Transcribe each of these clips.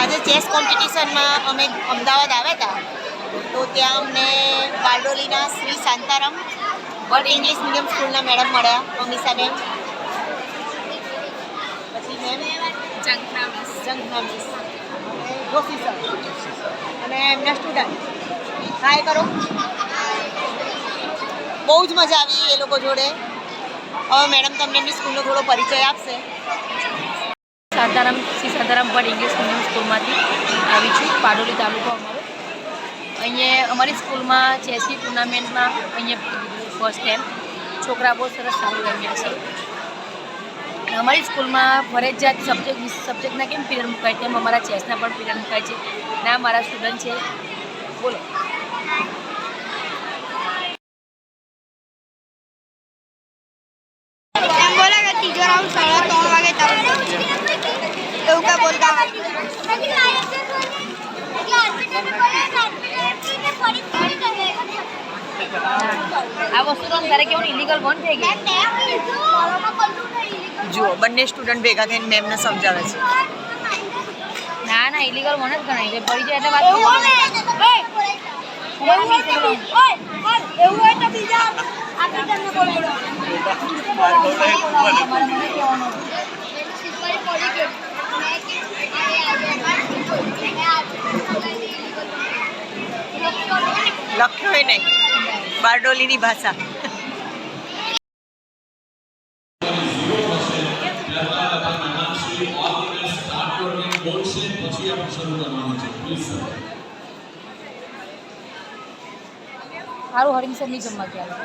આજે ચેસ કોમ્પિટિશનમાં અમે અમદાવાદ આવ્યા હતા, તો ત્યાં અમને બારડોલીના શ્રી શાંતારામ ભટ્ટ ઇંગ્લિશ મીડિયમ સ્કૂલના મેડમ મળ્યા, અમીષાબેન, પછી મેમ જંગના મિસ, જોશી સર અને એમના સ્ટુડન્ટ. હાય કરો. બહુ જ મજા આવી એ લોકો જોડે. હવે મેડમ તમને એમની સ્કૂલનો થોડો પરિચય આપશે. શ્રી શાંતારામ ભટ્ટ ઇંગ્લિશ મીડિયમ સ્કૂલમાંથી આવી છું, બારડોલી તાલુકો અમારો. અહીંયા અમારી સ્કૂલમાં ચેસની ટુર્નામેન્ટમાં અહીંયા ફર્સ્ટ ટાઈમ છોકરા બહુ સરસ સારું રમ્યા છે. અમારી સ્કૂલમાં ફરજિયાત સબ્જેક્ટના કેમ પીરિયડ મુકાય તેમ અમારા ચેસના પણ પીરિયડ મુકાય છે. ના મારા સ્ટુડન્ટ છે. બોલો. ત્રીજો રાઉન્ડ 3:30 વાગે એવું કા બોલતા આ વસ્તુ તો તારે કેવું ઇલીગલ બંધ થઈ ગઈ. જુઓ, બંને સ્ટુડન્ટ ભેગા થઈને મેમને સમજાવે છે. ના ના, ઇલીગલ બંધ જ ગણાય છે. પડી જાય એટલે વાત એવું હોય તો બીજા આપણે તમને બોલો. લખ્યો નહીં, બારડોલીની ભાષા. સારું હરીમસર નહીં જમવા ગયા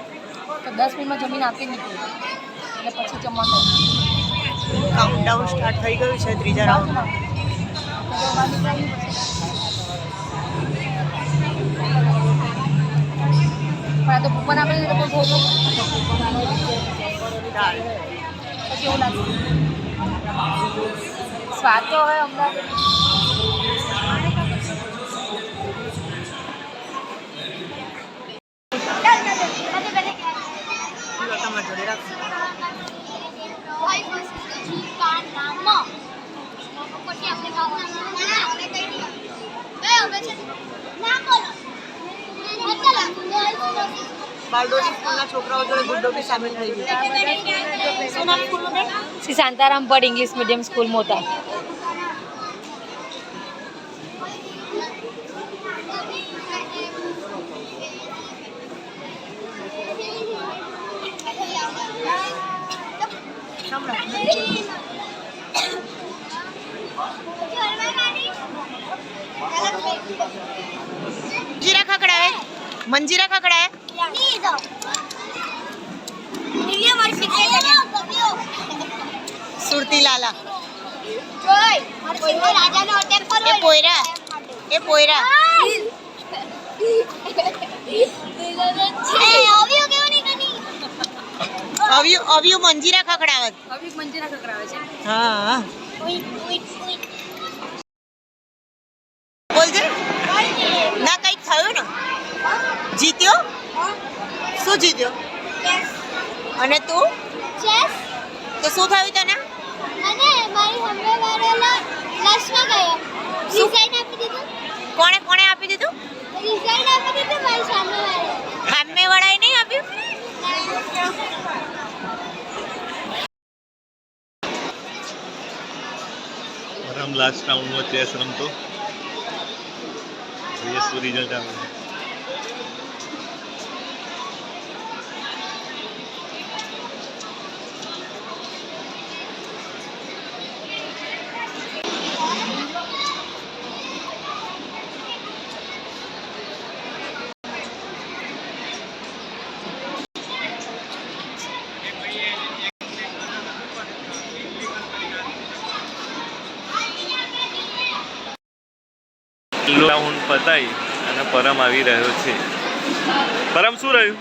તો 10 મિનિટમાં જમીન આપી નીકળી એટલે પછી જમવાનું કાઉન્ટડાઉન સ્ટાર્ટ થઈ ગયું છે ત્રીજા રાઉન્ડમાં. પણ આ તો કૂપન આપે તો કોઈ પછી એવું લાગે સ્વાદ તો હવે અમદાવાદ. બારડોલી સ્કૂલના છોકરાઓ જોડે ગુડ્ડો બી સામેલ થઈ ગયો. શું નામ સ્કૂલનું બેન? Shri Shantaram Bhatt English medium school Mota. મંજીરા ખકડાવે, મંજીરા ખકડાવે. સુરતી લાલા એ પોયરા, એ પોયરા. અવ્યુ મંજીરા ખકડાવત. મંજીરા ખકડાવે છે. હા, બોલજે. ના, કંઈક થયું ને? જીત્યો? શું જીત્યો? અને તું? તો શું થયું તને? કોણે કોણે આપી દીધું? સામે વાળાએ નહીં આપ્યું? લાસ્ટ રાઉન્ડમાં ચેસ રમતો શું રિઝલ્ટ આવે. રાઉન્ડ પતાઈ અને પરમ આવી રહ્યો છે. પરમ શું રહ્યું?